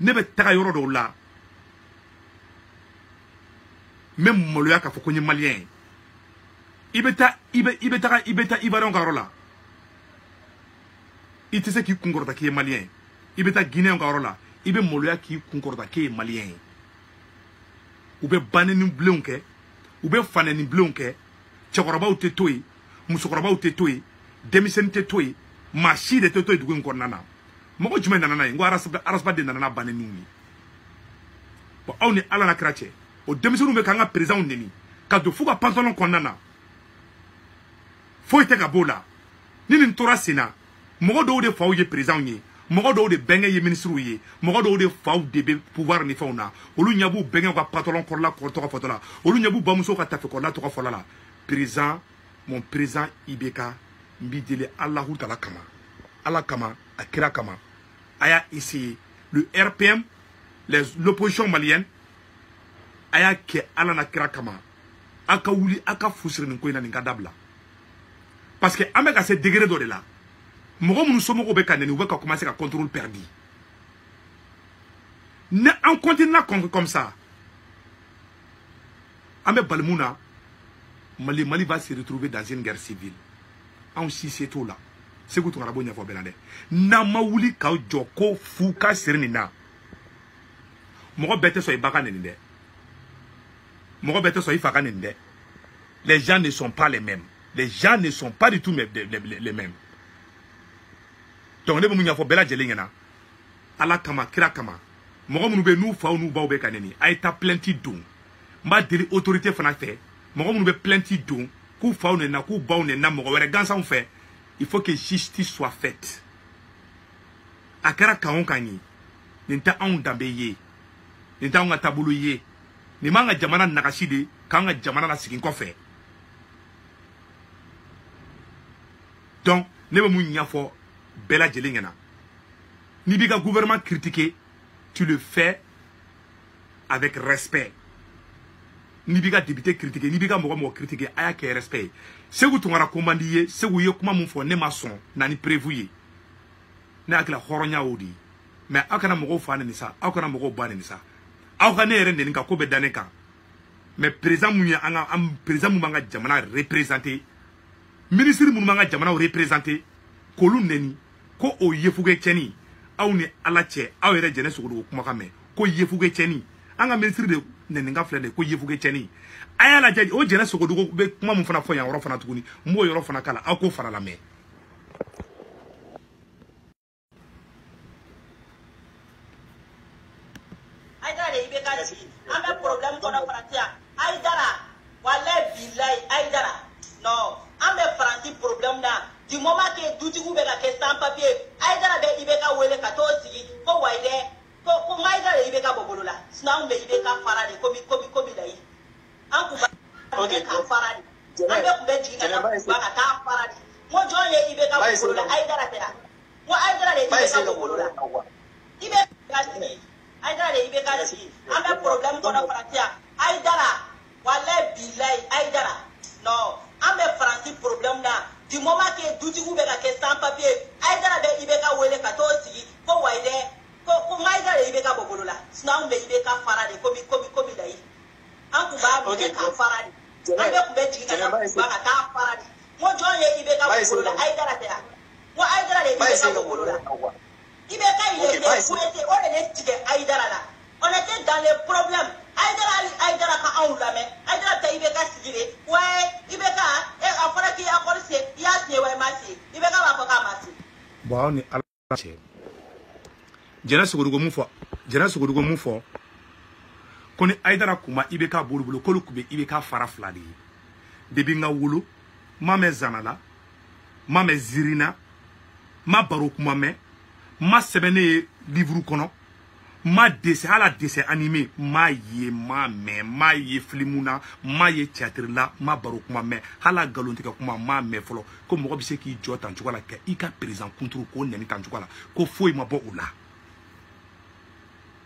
ne bɛ taga yɔrɔ dɔw la n bɛ maloya k'a fɔ ko n ye maliyɛn ye i bɛ taa Ivoiriyɛnw ka yɔrɔ la i tɛ se k'i kun kɔrɔta k'i ye maliyɛn ye i bɛ taa Guinéen ka yɔrɔ la i bɛ maloya k'i kun kɔrɔta k'e ye maliyɛn ye u bɛ baneni bilenw kɛ u bɛ fanɛni bilenw kɛ cɛkɔrɔbaw tɛ to yen musokɔrɔbaw tɛ to yen denmisɛnnin tɛ to yen maa si de tɛ to yen dugu in kɔnɔna na mɔgɔ jumɛn nana n'a ye n ko arasaba de nana n'a baneniw ye bon aw ni Ala na kira cɛ o denmisɛnninw bɛ k'an ka présidentw neni ka don fo ka pantalon kɔnɔna na foyi tɛ ka b'o la ni nin tora sen na mɔgɔ dɔw de faw ye présidentw ye mɔgɔ dɔw de bɛnkɛ ye ministrew ye mɔgɔ dɔw de faw de bɛ pouvoir ni fɛnw na olu ɲɛ b'u bɛnkɛw ka pantalon kɔrɔla tɔgɔ fɔtɔ la olu ɲɛ b'u bamusow ka tafe kɔrɔla tɔgɔ fɔla la président mon président IBK n b'i deli Alahu Taala kama Ala kama a kira kama a y'a essayé le RPM l'opposition malienne a y'a kɛ Ala na kira kama a ka wuli a ka fusiri nin ko in na nin ka dabila parce que an bɛ ka se degré dɔ de la mɔgɔ minnu somɔgɔw bɛ ka nɛni u bɛ ka commencer ka contrôle perdu ne an continue comme ça Ambe Balmouna, Mali va se retrouver dans une guerre civile. En si c'est tout là. C'est que tu as bonne fois Benade. Namaouli ka joko fuka sernina. Moro bete so ibaka nende. Moro bete so ifaka nende. Les gens ne sont pas les mêmes. Les gens ne sont pas du tout les mêmes. Donc, les gens qui bela jelingena. Ala kama, kira kama. Moro munu be nou fa ou nou ba ou be kaneni. Aïta plenty dong. Mba diri autorité fana fait. Moro munu be plenty dong. Kou fa ou nena, kou ba ou nena, moro were gansa ou fait. Il faut que justice soit faite. Akara kaon kani. Nenta aon dambeye. Nenta aon taboulouye. Ni manga jamana nakashide. Kanga jamana na sikin kofe. Donc, ne me mounia fo bela jelingena. Ni biga gouvernement critiqué, tu le fais avec respect. Ni biga député critiqué, ni biga mo critiqué, aya ke respect. Se vous tongara commandier, se vous yo kuma mon fo ne maçon, nani prévuye. Na akla horonya odi. Mais akana mo fa ni sa, akana mo ba ni sa. Akana ere ne nka ko be daneka. Mais président mounya anga am président manga jamana représenter. Ministre Moumanga Jamana représenté, Kolou Neni, Ko o Yefuge Cheni, Aouni Alache, Aouere Jeunesse ou Kumakame, Ko Yefuge Cheni, Anga ministre de Nenga Flede, Ko Yefuge Cheni, Ayala Jadi, O Jeunesse ou Kumam Fanafoya, Orofana Tuni, Mo Yorofana Kala, Ako Faralame. Aïdara, il y a un problème qu'on a pratique. Aïdara, Wale Bilay, Aïdara. Non. Ambe franci problème na du moment que douti ku be ka ke sans papier aidara be ibeka wele ka to sigi ko waide ko ngaidara ibeka bobolola sina umbe ibeka farade kobi dai an ku ba okay ka farade ambe ku be jinga na ba ka farade mo joye ibeka bobolola aidara tera mo aidara de ibeka bobolola ibeka sigi aidara de ibeka sigi ambe problème ko na pratia aidara wala bilai aidara non ambe franci problème na du moment que douti ku be ka ke sans papier aidara be ibeka wele ka to sigi ko waide ko ngaidara ibeka bobolola sina umbe ibeka farade kobi dai an ku ba be ka farade ambe ku be jinga na ba ka farade mo joye ibeka bobolola aidara tera mo aidara de ibeka bobolola ibeka ile de fuete o le tige aidara la on était dans les problèmes aidara ka aula me aidara ta ibeka sigire ouais ibeka e afara ki akorse yasne ouais masi ibeka ba ka masi bon ni alache jena sugurugo mu fo koni aidara kuma ibeka bulubulu kolu kube ibeka fara fladi debi nga wulu mame zanala mame zirina ma baro kuma me ma sebene livre kono ma dessin à la dessin animé ma ye filmuna ma ye théâtre la ma baro kuma me hala galontika kuma ma me folo ko mo bise ki jota njukwala ke ika président contre ko neni tanjukwala ko foi ma bo ula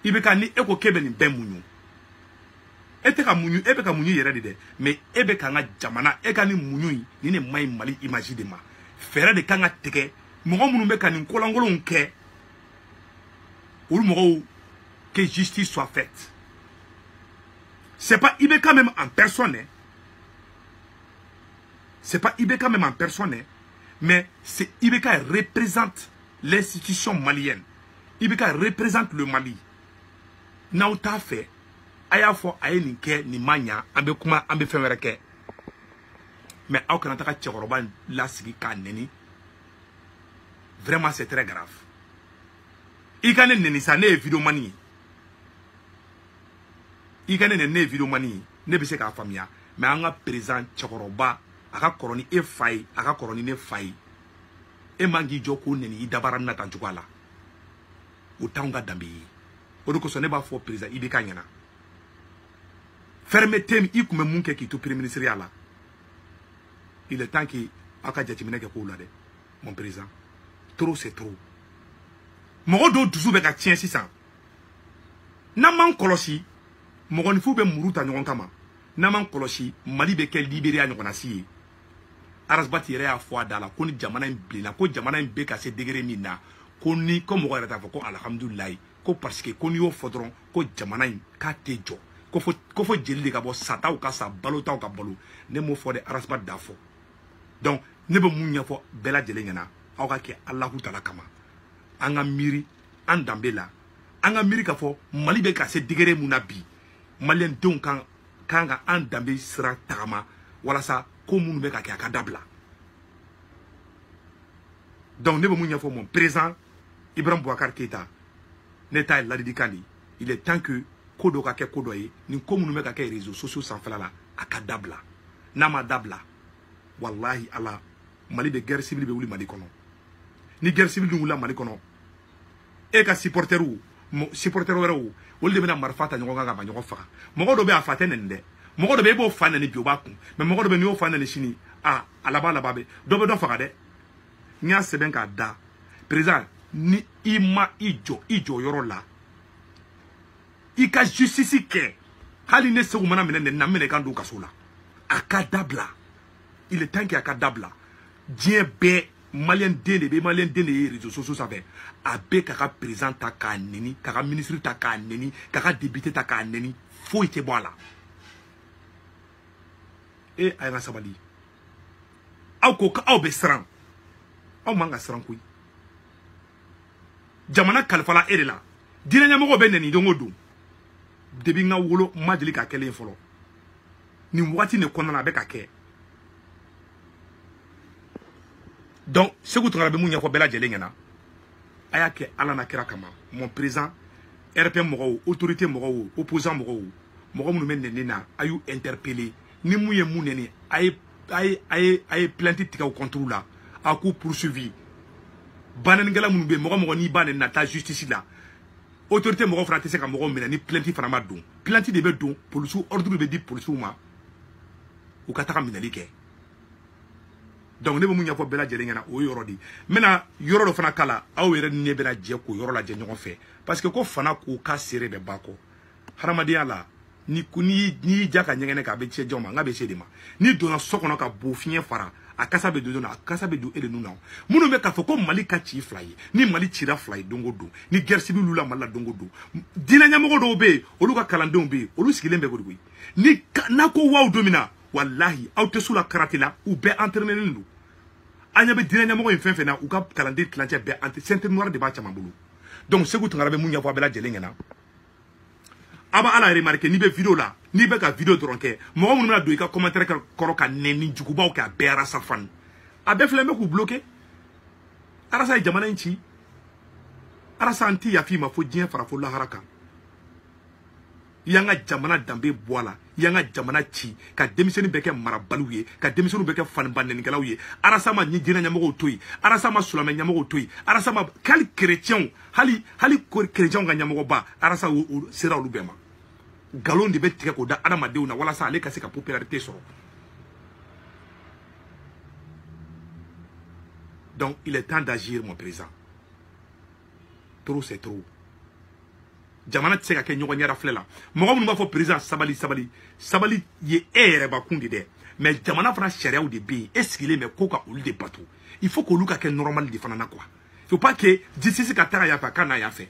ibeka ni eko kebe ni bemunyu eteka munyu ebeka munyu yere de mais ebeka nga jamana eka ni munyu ni ne mai mali image de ma fere de kanga teke mo munu beka ni kolangolo nke ul mo que justice soit faite. C'est pas Ibeka même en personne. C'est pas Ibeka même en personne. Mais c'est Ibeka représente l'institution malienne. Ibeka représente le Mali. Nauta fait. Aya fo aye ni ke ni manya ambe kuma ambe femereke. Mais au kanata ka tchoroba la sigi ka neni. Vraiment c'est très grave. Ikane neni sa ne vidéo mani. Ikane ne vidéo mani ne be se ka famia mais anga président tchoroba aka koroni e fay aka koroni ne fay e mangi joko neni idabara na tanjukala utanga dambi oduko so ne ba fo président Ibeka nyana fermetem ikume munke ki to premier ministre yala il est temps que aka jatimine ke ko lade mon président trop c'est trop mo do duzu be ka tien 600 na man kolosi mo ni fu be muruta nyon kama na man kolosi mali be kel libéria nyon si arasbati yere a fo dala ko ni jamana blina ko jamana be ka se degré mina ko ni ko mo reta ko alhamdulillah ko parce que ko ni yo fodron ko jamana ka tejo ko fo jeli de ka bɔ sataw ka sa balotaw ka balo ne m'o fɔ de arasba da fɔ donc ne bɛ mun ɲɛfɔ bɛɛ lajɛlen ɲɛna aw ka kɛ Alahu Taala kama an ka miiri an danbe la an ka miiri k'a fɔ Mali bɛ ka se degré mun na bi maliyɛndenw kan ka an danbe sira tagama walasa ko minnu bɛ ka kɛ a ka dabila donc ne bɛ mun ɲɛfɔ mon président Ibrahim Boubacar Keïta ne ta ye ladilikan de il est temps que ko dɔ ka kɛ ko dɔ ye ni ko minnu bɛ ka kɛ réseaux sociaux sanfɛla la a ka dabila n'a ma dabila wallahi ala Mali bɛ guerre civile bɛ wuli Mali kɔnɔ ni guerre civile dun wulila Mali kɔnɔ e ka supporter wɛrɛw olu de bɛna marifa ta ɲɔgɔn kan ka ba ɲɔgɔn faga mɔgɔ dɔ bɛ a fa tɛ nɛni dɛ mɔgɔ dɔ bɛ e b'o fa nɛni bi o b'a kun mais mɔgɔ dɔ bɛ n'i y'o fa nɛni sini a laban bɛ dɔ bɛ dɔ faga dɛ n y'a sɛbɛn k'a da président ni i ma i jɔ yɔrɔ la i ka justice kɛ hali ne segu mana minɛ nɛni na n minɛ kan don kaso la a ka dabila il est temps que a ka dabila diɲɛ bɛɛ maliyɛnden de ye réseaux sociaux sanfɛ a bɛɛ k'a ka président ta k'a nɛni k'a ka ministre ta k'a nɛni k'a ka député ta k'a nɛni foyi tɛ bɔ a la a ye n ka sabali aw ko k'aw bɛ siran aw man ka siran koyi jamana kalifala e de la diinɛ ɲɛmɔgɔw bɛ nɛni don o don depuis n ka wolo n ma deli k'a kɛlen fɔlɔ nin wagati de kɔnɔna na a bɛ ka kɛ donc Segu Tunkara bɛ mun ɲɛfɔ bɛɛ lajɛlen ɲɛna a y'a kɛ Ala n'a kira kama mon président RPM mɔgɔw autorité mɔgɔw opposant mɔgɔw mɔgɔ minnu bɛ nɛni na a y'u interpeller ni mun ye mun nɛni a ye plainte tigɛ o contre la a k'u poursuivi banɛnikɛla minnu bɛ yen mɔgɔ n'i ba nɛni na taa justice la autorité mɔgɔw fana tɛ se ka mɔgɔw minɛ ni plainte fana ma don plainte de bɛ don policiers ordre bɛ di policiers ma u ka taga minɛli kɛ donc ne bɛ mun ɲɛfɔ bɛɛ lajɛlen ɲɛna o ye yɔrɔ de ye n bɛna yɔrɔ dɔ fana kala aw yɛrɛ ni ne bɛna jɛ k'o yɔrɔ lajɛ ɲɔgɔn fɛ parce que ko fana k'o ka seere bɛ ba kɔ hadamadenya la n'i y'i ja ka ɲɛgɛnɛ k'a bɛ cɛ jɔn ma n ka bɛ se de ma n'i donna so kɔnɔ ka bo fiɲɛ fara a kasa bɛ don a kasa bɛ don e de nun na minnu bɛ k'a fɔ ko Mali ka ci fila ye ni Mali cira fila ye don o don ni guerre civile wulila Mali la don o don diinɛ ɲɛmɔgɔ dɔw bɛ yen olu ka kalandenw bɛ yen olu sigilen bɛ koyi ni n'a ko waaw don min na walahi aw tɛ s'u la karate la u bɛɛ entraînelen don an ɲɛ bɛ diinɛ ɲɛmɔgɔ in fɛn fɛn na u ka kalanden tilancɛ bɛɛ ceinture noire de b'a caman bolo donc Segu Tunkara bɛ mun ɲɛfɔ a bɛɛ lajɛlen ɲɛna a b'a ala remarquer n'i bɛ vidéo la n'i bɛ ka vidéo dɔrɔn kɛ mɔgɔ minnu bɛna don i ka commentaire kɔrɔ ka nɛni jugubaw kɛ a bɛɛ Arasa fan a bɛɛ filɛ n bɛ k'u bloquer Arasa ye jamana in ci Arasa an tɛ yafa i ma fo diɲɛ fara fo lahara kan i y'an ka jamana danbe bɔ a la i y'an ka jamana ci ka denmisɛnnin bɛɛ kɛ marabaliw ye ka denmisɛnninw bɛɛ kɛ faniba nɛnikɛlaw ye Arasa ma diinɛ ɲɛmɔgɔw to yen Arasa ma silamɛ ɲɛmɔgɔw to yen Arasa ma hali chrétiens hali chrétiens ka ɲɛmɔgɔba Arasa sera olu bɛɛ ma nkalon de bɛ tigɛ k'o da adamadenw na walasa ale ka se ka popularité sɔrɔ donc il est temps d'agir mon président trop c'est trop jamana tɛ se ka kɛ ɲɔgɔn ɲɛda filɛ la mɔgɔ minnu b'a fɔ président sabali ye e yɛrɛ bakun de dɛ mais jamana fana sariyaw de bɛ yen e sigilen bɛ ko ka olu de bato il faut qu'olu ka kɛ normal de fana na quoi il faut pas que justice ka taga yan fɛ a ka na yan fɛ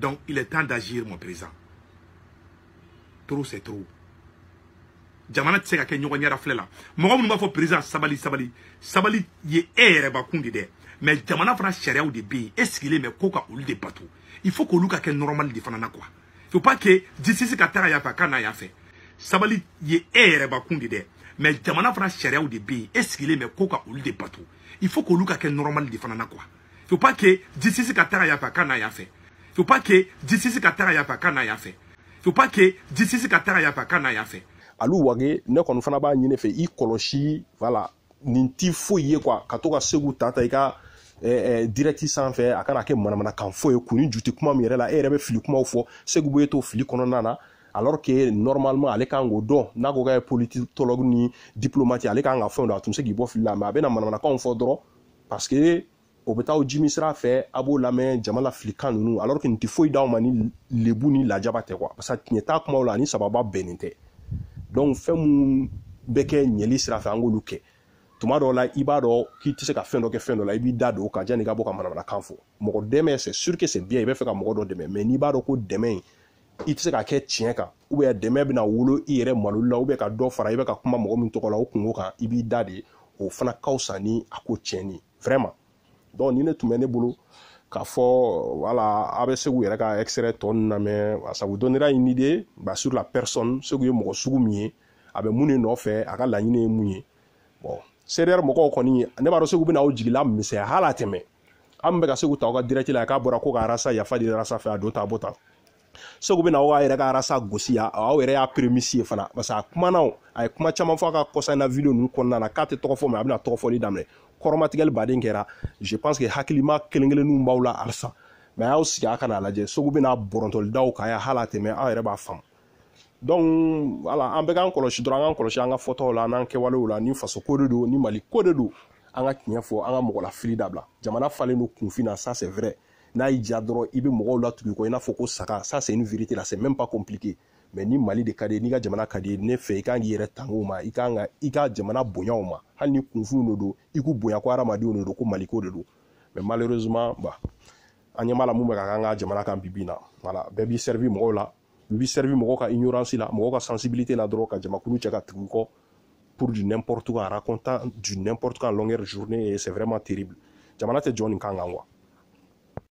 donc il est temps d'agir mon président trop c'est trop jamana tɛ se ka kɛ ɲɔgɔn ɲɛda filɛ la mɔgɔ minnu b'a fɔ président sabali ye e yɛrɛ bakun de dɛ mais jamana fana sariyaw de bɛ yen e sigilen bɛ ko ka olu de bato il faut qu'olu ka kɛ normal de fana na quoi il faut pas que justice ka taga yan fɛ a ka na yan fɛ sabali ye e yɛrɛ bakun de dɛ mais jamana fana sariyaw de bɛ yen e sigilen bɛ ko ka olu de bato il faut qu'olu ka kɛ normal de fana na quoi il faut pas que justice ka taga yan fɛ a ka na yan fɛ il faut pas que justice ka taga yan fɛ a ka na yan fɛ il faut pas que justice ka taga yan fɛ a ka na yan fɛ alu wage ne kɔni fana b'a ɲini fɛ i kɔlɔsi voilà nin ti foyi ye quoi ka to ka Segu ta i ka direct sanfɛ a kana kɛ manamana kan foyi ye kuni juti kuma min yɛrɛ la e yɛrɛ bɛ fili kumaw fɔ Segu bɛ to fili kɔnɔna na alors que normalement ale kan k'o dɔn n'a ko k'a ye politologue ni diplomate ale kan ka fɛnw dɔn a tun bɛ se k'i bɔ fili la mais a bɛna manamanakanw fɔ dɔrɔn parce que o bɛ taa o jimi sira fɛ a b'o lamɛn jama la filikan ninnu alors que nin tɛ foyi d'aw ma ni lebu ni lajaba tɛ quoi parce que tiɲɛ t'a kumaw la ani sababa bɛnnen tɛ donc fɛn mun bɛ kɛ ɲɛli sira fɛ an k'olu kɛ tuma dɔw la i b'a dɔn k'i tɛ se ka fɛn dɔ kɛ fɛn dɔ la i b'i da don o kan janni i ka bɔ ka manamanakan fɔ mɔgɔ dɛmɛ c'est sûr que c'est bien i bɛ fɛ ka mɔgɔ dɔ dɛmɛ mais n'i b'a dɔn ko dɛmɛ in i tɛ se ka kɛ tiɲɛ kan dɛmɛ bɛna wolo i yɛrɛ malo la ka dɔ fara i bɛ ka kuma mɔgɔ min tɔgɔ la o kungo kan i b'i da de o fana ka fisa ni a ko tiɲɛni vraiment donc ni ne tun bɛ ne bolo k'a fɔ voilà a bɛ se k'u yɛrɛ ka extrait tɔ ninnu lamɛn ça vous donnera une idée sur la personne Segu ye mɔgɔ sugu min ye a bɛ mun de nɔfɛ a ka laɲini ye mun ye bon CDR mɔgɔw kɔni ne b'a dɔn Segu bɛna o jigila misɛnya hali a tɛmɛ an bɛ ka Segu ta o ka direct la k'a bɔra ko ka Arasa yafa di Arasa fɛ a don ta a bɔ ta Segu bɛna o yɛrɛ ka Arasa gosi aw yɛrɛ y'a prémisse ye fana parce que a kumana a ye kuma caman fɔ a ka kɔsa in na vidéo ninnu kɔnɔna na k'a tɛ tɔgɔ fɔ mais a bɛna tɔgɔ fɔli daminɛ kɔrɔmatigɛli baden kɛra je pense que hakilima kelen-kelenninw b'aw la halisa mais a y'aw sigi a kana lajɛ Segu bɛna bɔrɔntɔli da o kan hali a tɛmɛ aw yɛrɛ b'a faamu donc voilà an bɛ k'an kɔlɔsi dɔrɔn an k'an kɔlɔsi an ka fɔtaw la n'an kɛwalew la ni faso ko de don ni Mali ko de don an ka tiɲɛ fɔ an ka mɔgɔ la fili dabila jamana falen don kunfin na ça c'est vrai n'a y'i diya dɔrɔn i bɛ mɔgɔw latugu kɔ i n'a fɔ ko saga ça c'est une vérité là c'est même pas compliqué mais ni Mali de ka di n'i ka jamana ka di ne fɛ i kan k'i yɛrɛ tanga o ma i ka jamana bonya o ma hali ni kunfinw de don i k'u bonya ko hadamadenw de don ko Mali ko de don mais malheureusement bah an ɲɛ b'a la mun bɛ ka k'an ka jamana kan bi-bi in na voilà bɛɛ b'i servi mɔgɔw la u b'i servi mɔgɔw ka ignorance la mɔgɔw ka sensibilité la dɔrɔn ka jamakulu cɛ ka tugu kɔ pour du n'importe quoi en racontant du n'importe quoi en longueur de journée et c'est vraiment terrible jamana tɛ jɔ nin kan kan quoi